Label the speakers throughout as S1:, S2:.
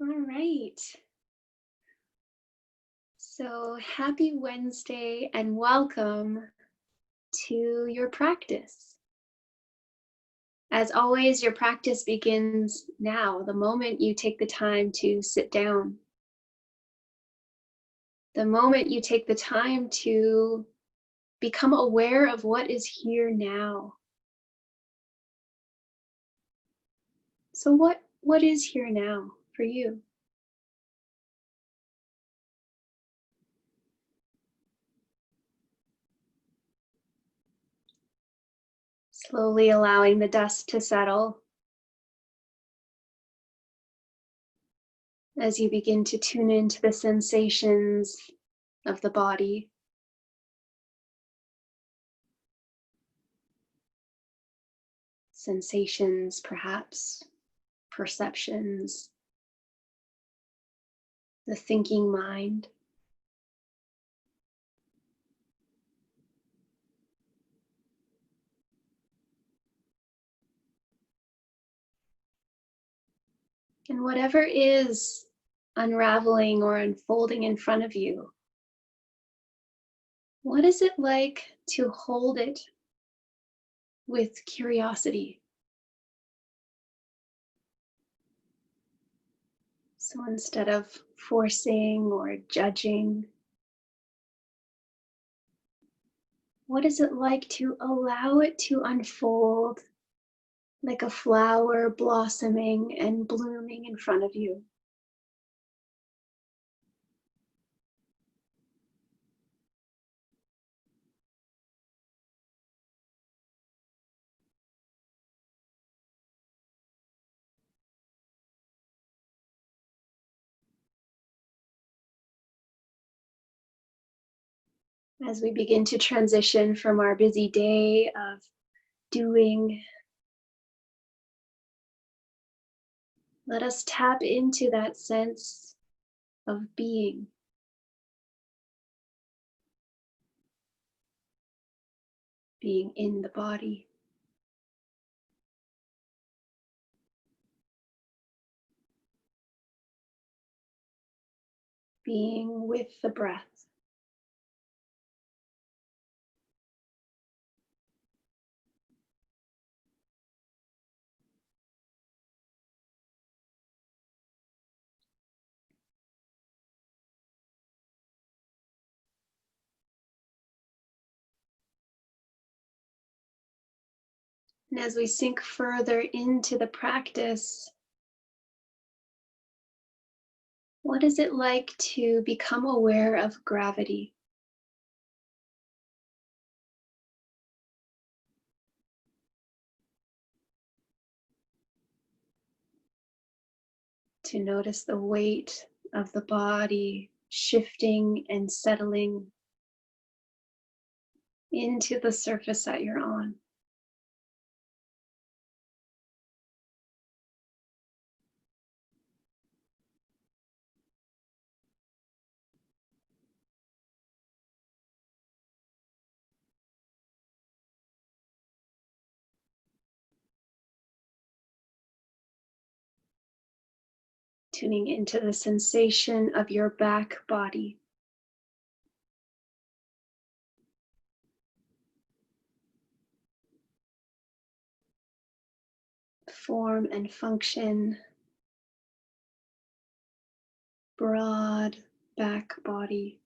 S1: All right. So happy Wednesday and welcome to your practice. As always, your practice begins now, the moment you take the time to sit down, the moment you take the time to become aware of what is here now. So what is here now for you? Slowly allowing the dust to settle as you begin to tune into the sensations of the body. Sensations, perhaps, perceptions, the thinking mind. And whatever is unraveling or unfolding in front of you, what is it like to hold it with curiosity? So instead of forcing or judging, what is it like to allow it to unfold like a flower blossoming and blooming in front of you? As we begin to transition from our busy day of doing, let us tap into that sense of being in the body, being with the breath. And as we sink further into the practice, what is it like to become aware of gravity? To notice the weight of the body shifting and settling into the surface that you're on. Tuning into the sensation of your back body. Form and function, broad back body.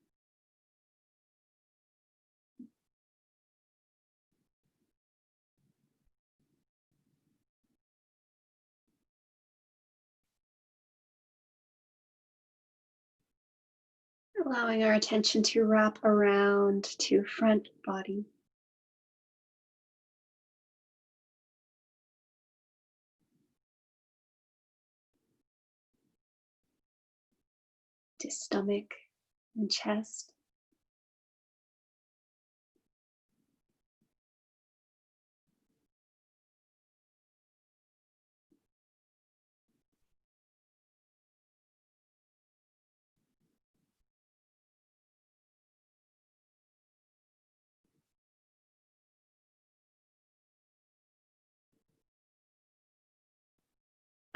S1: Allowing our attention to wrap around to front body. To stomach and chest.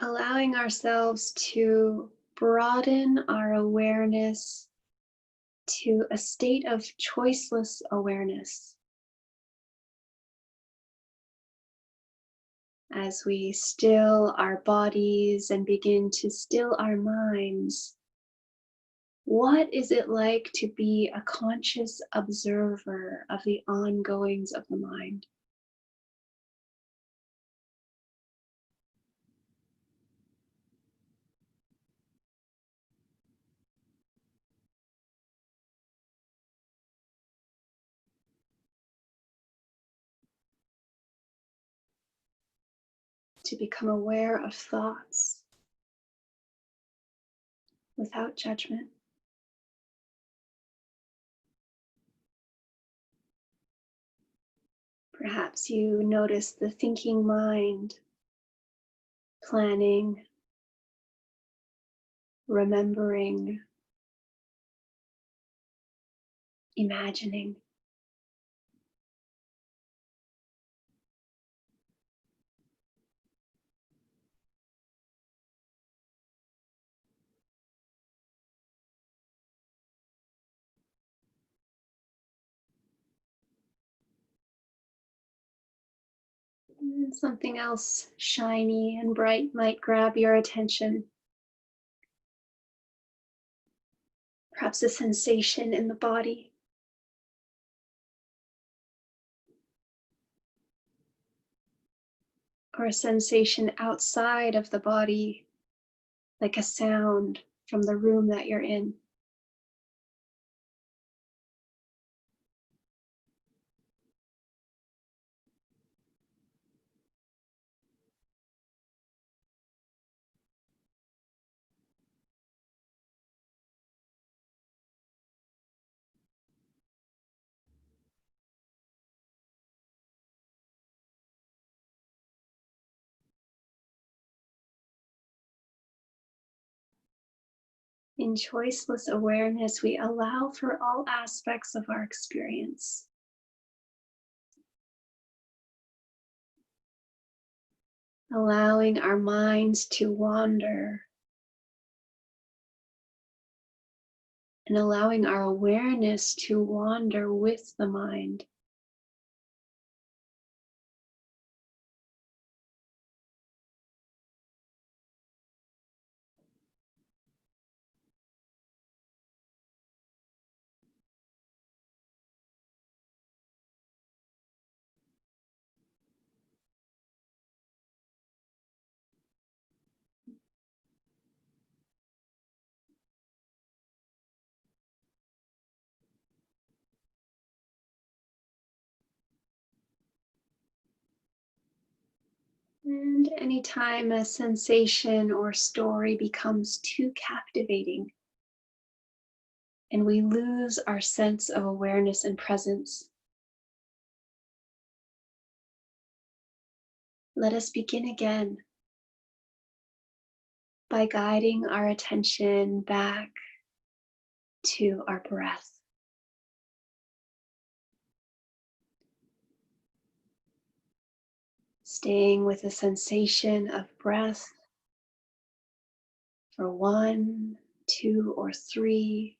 S1: Allowing ourselves to broaden our awareness to a state of choiceless awareness as we still our bodies and begin to still our minds. What is it like to be a conscious observer of the ongoings of the mind? To become aware of thoughts without judgment. Perhaps you notice the thinking mind, planning, remembering, imagining. And something else shiny and bright might grab your attention. Perhaps a sensation in the body, or a sensation outside of the body, like a sound from the room that you're in. In choiceless awareness, we allow for all aspects of our experience. Allowing our minds to wander and allowing our awareness to wander with the mind. And anytime a sensation or story becomes too captivating and we lose our sense of awareness and presence, let us begin again by guiding our attention back to our breath. Staying with the sensation of breath for 1, 2, or 3.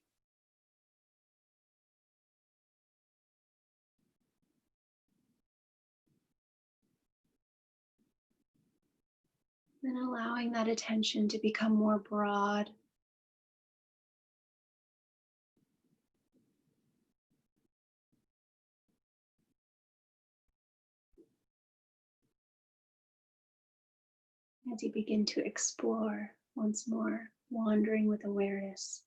S1: Then allowing that attention to become more broad, as you begin to explore once more, wandering with awareness.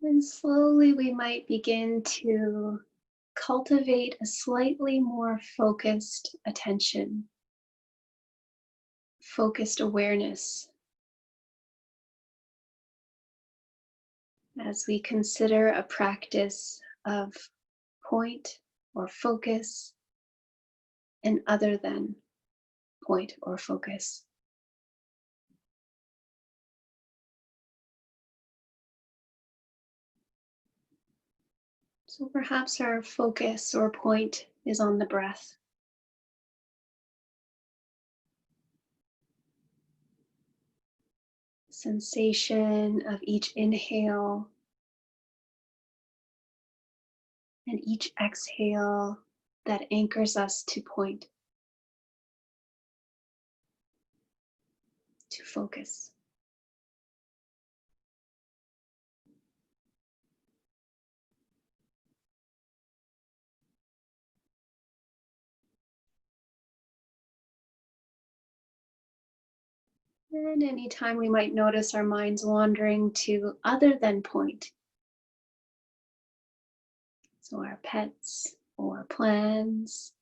S1: And slowly we might begin to cultivate a slightly more focused attention, focused awareness as we consider a practice of point or focus and other than point or focus. So perhaps our focus or point is on the breath. Sensation of each inhale and each exhale that anchors us to point, to focus. And anytime we might notice our minds wandering to other than point, so our pets or plans,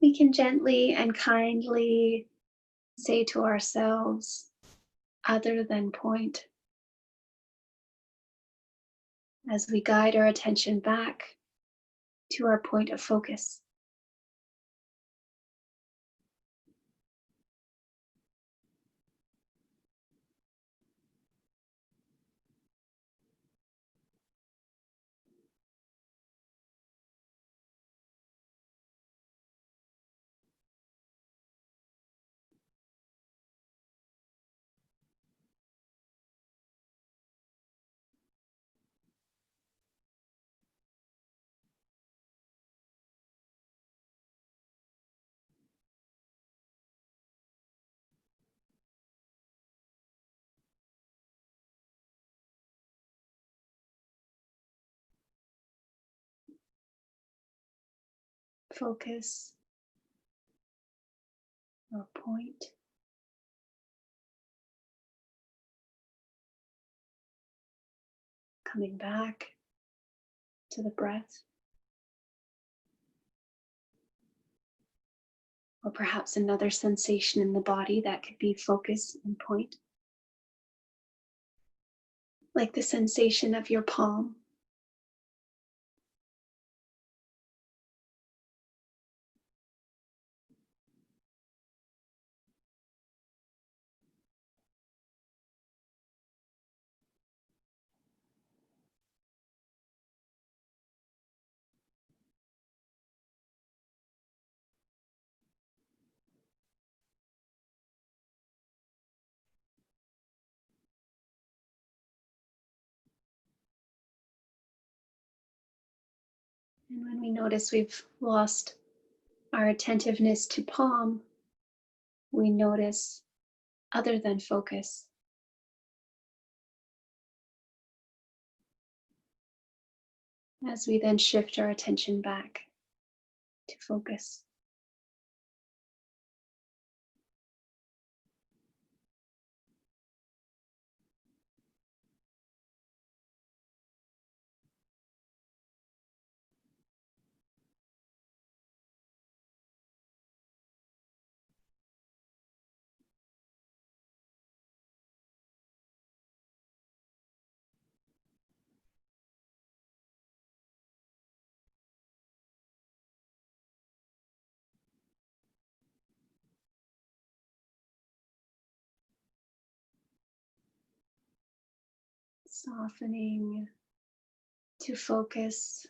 S1: we can gently and kindly say to ourselves, other than point, as we guide our attention back to our point of focus. Focus or point, coming back to the breath, or perhaps another sensation in the body that could be focus and point, like the sensation of your palm. And when we notice we've lost our attentiveness to palm, we notice other than focus. As we then shift our attention back to focus. Softening to focus.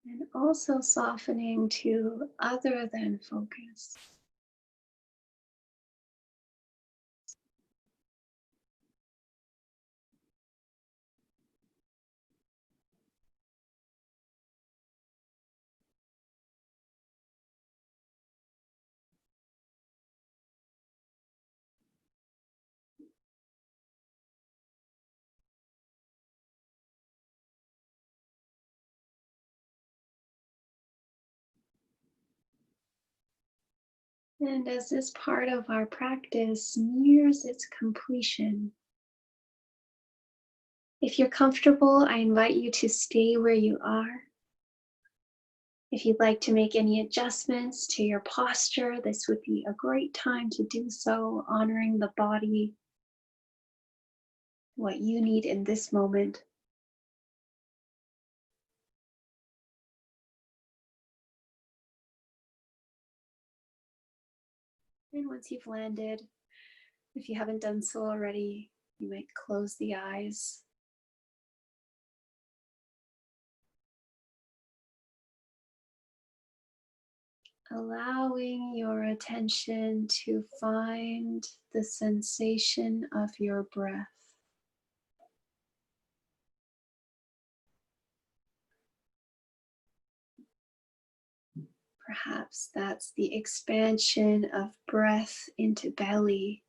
S1: And also softening to other than focus. And as this part of our practice nears its completion, if you're comfortable, I invite you to stay where you are. If you'd like to make any adjustments to your posture, this would be a great time to do so, honoring the body, what you need in this moment. And once you've landed, if you haven't done so already, you might close the eyes. Allowing your attention to find the sensation of your breath. Perhaps that's the expansion of breath into belly,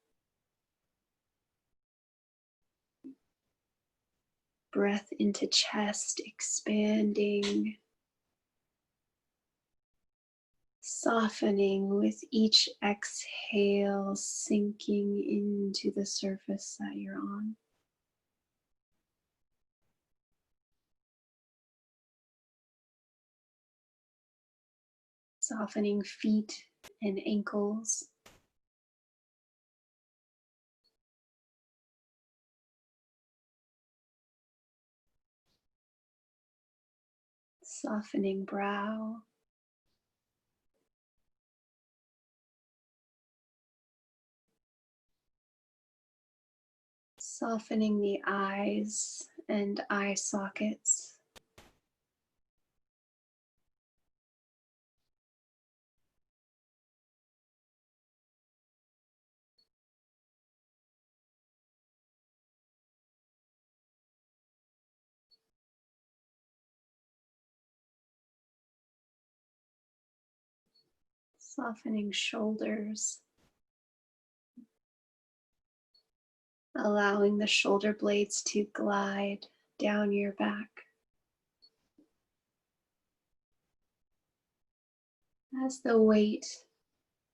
S1: breath into chest, expanding, softening with each exhale, sinking into the surface that you're on. Softening feet and ankles. Softening brow. Softening the eyes and eye sockets. Softening shoulders. Allowing the shoulder blades to glide down your back. As the weight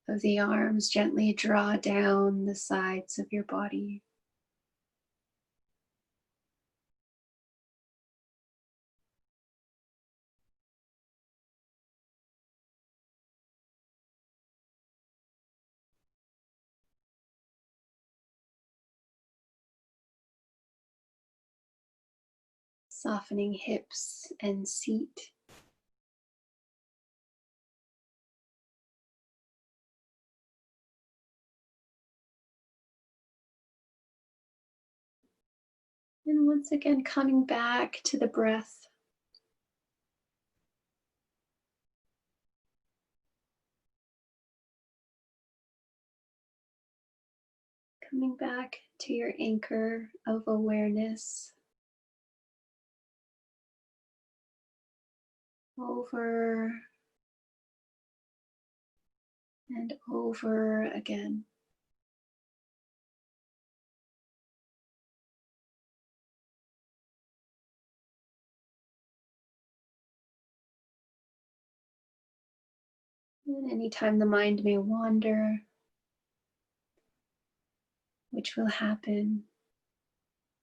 S1: of the arms gently draw down the sides of your body. Softening hips and seat. And once again, coming back to the breath. Coming back to your anchor of awareness. Over and over again. And anytime the mind may wander, which will happen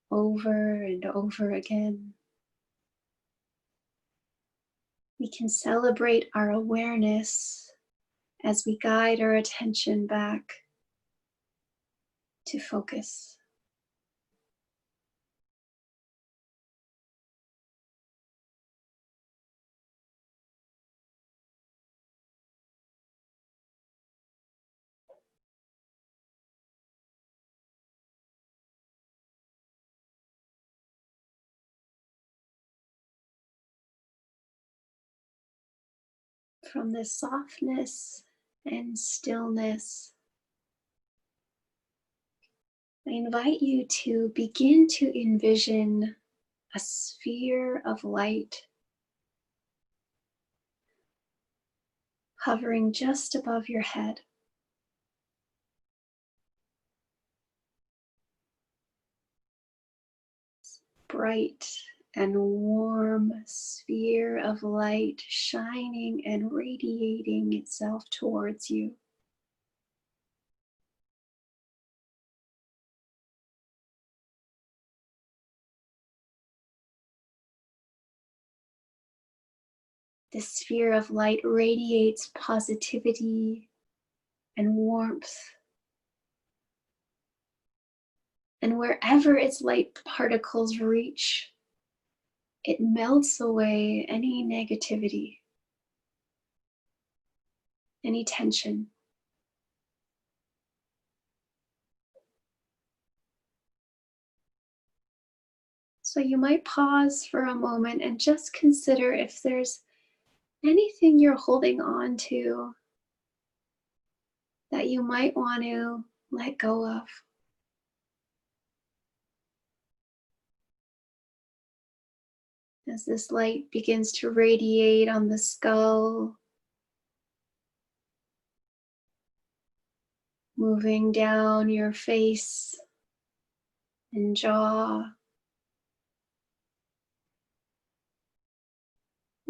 S1: over and over again, we can celebrate our awareness as we guide our attention back to focus. From this softness and stillness, I invite you to begin to envision a sphere of light hovering just above your head. Bright and warm sphere of light shining and radiating itself towards you. This sphere of light radiates positivity and warmth. And wherever its light particles reach, it melts away any negativity, any tension. So you might pause for a moment and just consider if there's anything you're holding on to that you might want to let go of. As this light begins to radiate on the skull, moving down your face and jaw,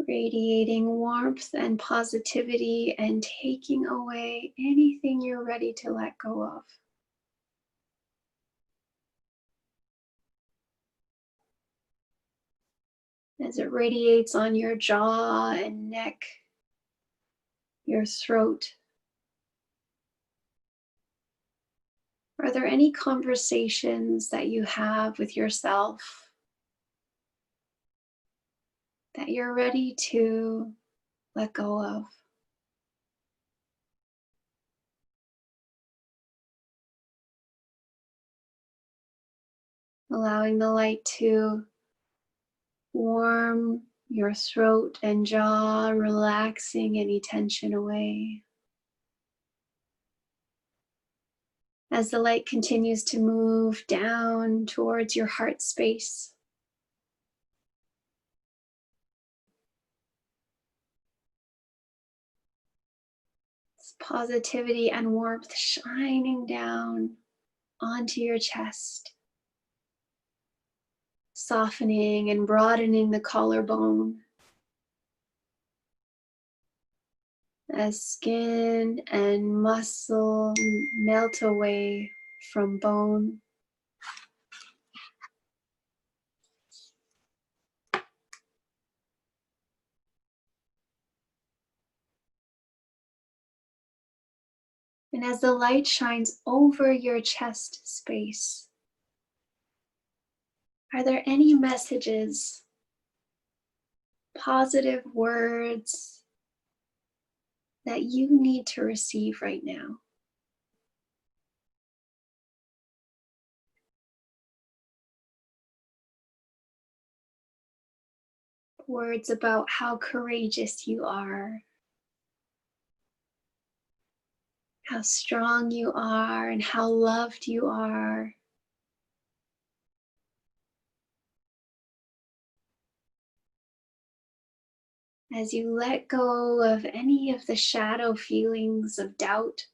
S1: radiating warmth and positivity and taking away anything you're ready to let go of. As it radiates on your jaw and neck, your throat. Are there any conversations that you have with yourself that you're ready to let go of? Allowing the light to warm your throat and jaw, relaxing any tension away. As the light continues to move down towards your heart space, it's positivity and warmth shining down onto your chest, softening and broadening the collarbone as skin and muscle melt away from bone. And as the light shines over your chest space, are there any messages, positive words that you need to receive right now? Words about how courageous you are, how strong you are, and how loved you are. As you let go of any of the shadow feelings of doubt,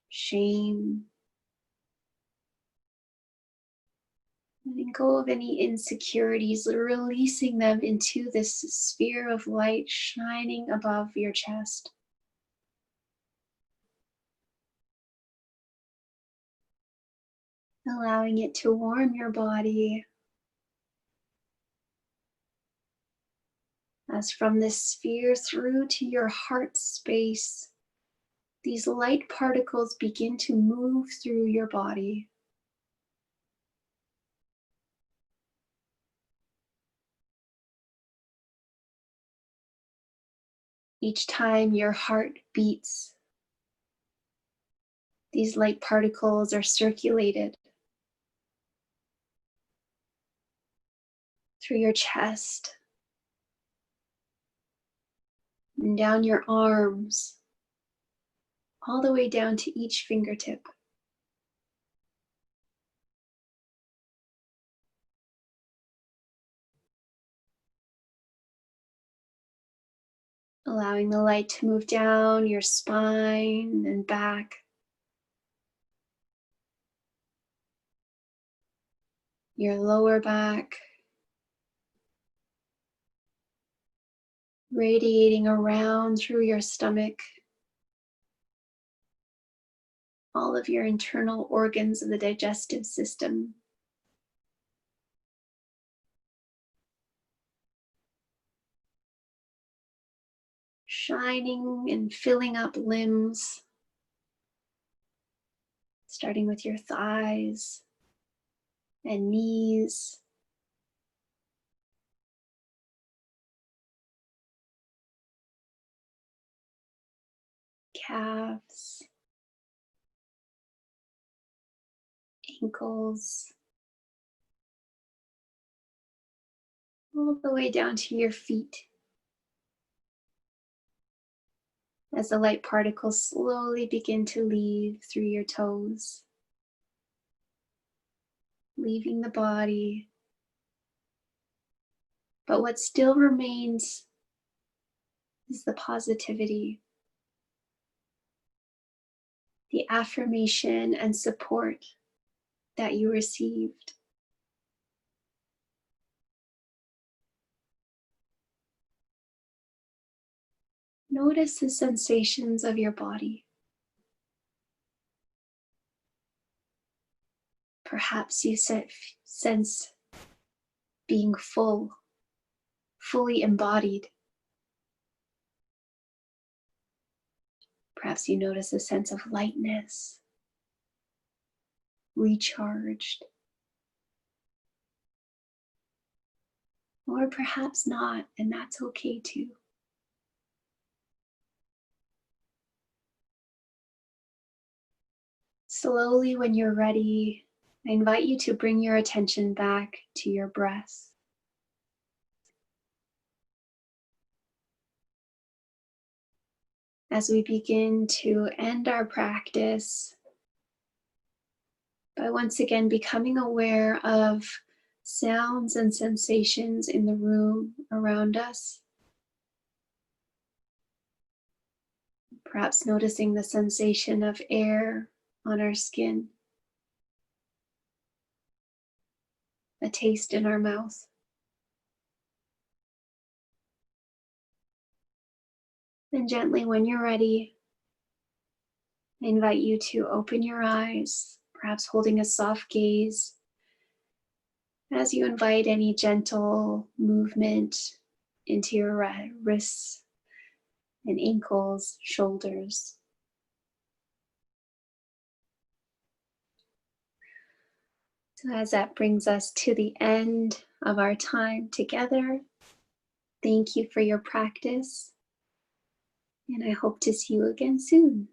S1: shame, letting go of any insecurities, releasing them into this sphere of light shining above your chest. Allowing it to warm your body. As from this sphere through to your heart space, these light particles begin to move through your body. Each time your heart beats, these light particles are circulated through your chest and down your arms, all the way down to each fingertip. Allowing the light to move down your spine and back, your lower back, radiating around through your stomach, all of your internal organs of the digestive system. shining and filling up limbs, starting with your thighs and knees, calves, ankles, all the way down to your feet. As the light particles slowly begin to leave through your toes, leaving the body. But what still remains is the positivity, the affirmation and support that you received. Notice the sensations of your body. Perhaps you sense being full, fully embodied. Perhaps you notice a sense of lightness, recharged. Or perhaps not, and that's okay too. Slowly, when you're ready, I invite you to bring your attention back to your breath. As we begin to end our practice by once again becoming aware of sounds and sensations in the room around us. Perhaps noticing the sensation of air on our skin, a taste in our mouth. And gently, when you're ready, I invite you to open your eyes, perhaps holding a soft gaze as you invite any gentle movement into your wrists and ankles, shoulders. So as that brings us to the end of our time together, thank you for your practice, and I hope to see you again soon.